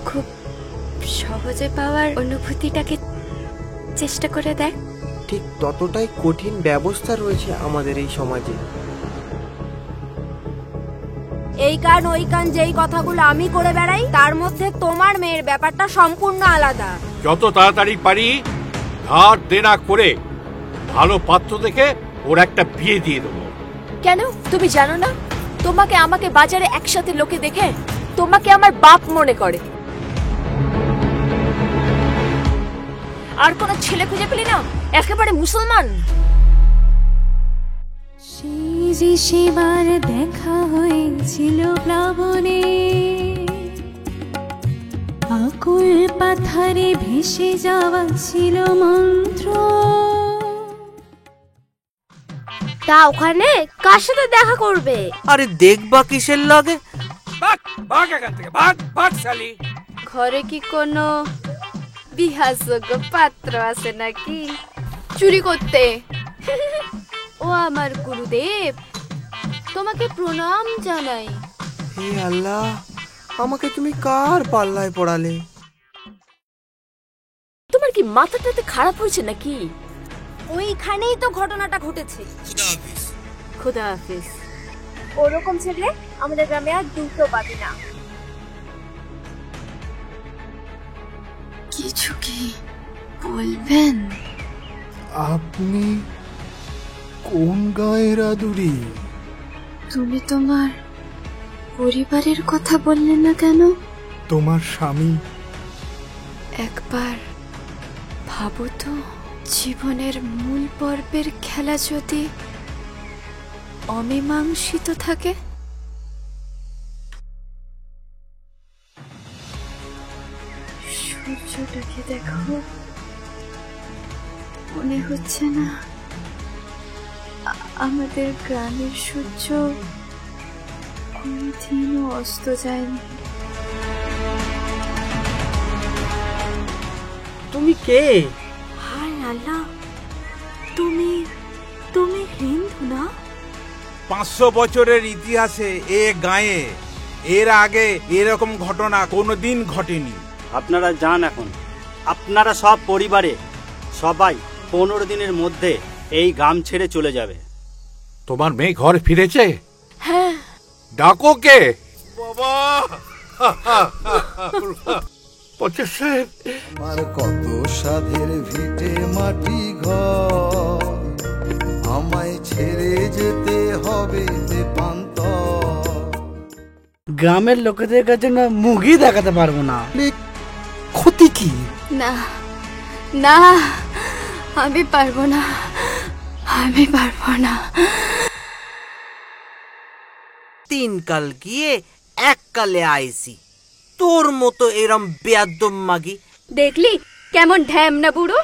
খুব সহজে পাওয়ার অনুভূতিটাকে চেষ্টা করে দেখ। ঠিক ততটাই কঠিন ব্যবস্থা রয়েছে আমাদের এই সমাজে। এই কান ওই কান যেই কথাগুলো আমি করে বেড়াই, তার মধ্যে তোমার মেয়ের ব্যাপারটা সম্পূর্ণ আলাদা। যত তাড়াতাড়ি পারি ধার দেনা করে ভালো পাত্র দেখে ওর একটা বিয়ে দিয়ে দেবো। কেন তুমি জানো না, তোমাকে আমাকে বাজারে একসাথে লোকে দেখে তোমাকে আমার বাপ মনে করে। আর কোন ছেলে খুঁজে পেলি না, একেবারে মুসলমান। সেই সেবার দেখা হয়েছিল প্লাবনে, আকুল পাথারে ভেসে যাওয়া ছিল মন্ত্র। তা ওখানে কার সাথে দেখা করবে? আরে দেখবা কিসের লাগে? ভাগ এখান থেকে, ভাগ ভাগ শালি। ঘরে কি কোনো বিহারযোগ্য পাত্র আছে নাকি চুরি করতে? ও আমার গুরুদেব, তোমাকে প্রণাম জানাই। হে আল্লাহ, আমাকে তুমি কার পাল্লায় পড়ালে? তোমার কি মাথাটাতে খারাপ হয়েছে নাকি? ওইখানেই তো ঘটনাটা ঘটেছে। খোদা হাফেজ। ওরকম ছেলে আমাদের গ্রামে আর দুটো পাবি না। কিছু কি বলবেন? আপনি কোন গায়ের আদুরি? তুমি তোমার পরিবারের কথা বললে না কেন? তোমার স্বামী। একবার ভাবো তো, জীবনের মূল পর্বের খেলা যদি অমীমাংসিত থাকে। সূর্যটাকে দেখো, মনে হচ্ছে না আমাদের গ্রামের সূর্য কোনদিনও অস্ত যায়নি। তুমি কে? হায় আল্লাহ, তুমি তুমি হিন্দু না? 500 বছরের ইতিহাসে এ গায়ে এর আগে এরকম ঘটনা কোনোদিন ঘটেনি। আপনারা যান এখন। আপনারা সব পরিবারে সবাই 15 দিনের মধ্যে এই গ্রাম ছেড়ে চলে যাবে। তোমার মেয়ে ঘরে ফিরেছে? হ্যাঁ। ডাকো কে? বাবা পঞ্চাশ সাহেব, আর কত সাধের ভিটে মাটি ঘর, আমায় ছেড়ে যেতে হবে গ্রামের লোকেদের কাছে না মুখই দেখাতে পারবো না। ক্ষতি কি? না না, আমি পারবো না, আমি পারবো না। 3 কাল গিয়ে 1 কালে আইসি। তোর মতো এরম বেয়াদ্দম মাগি দেখলি কেমন ঢ্যাম না বুড়ো?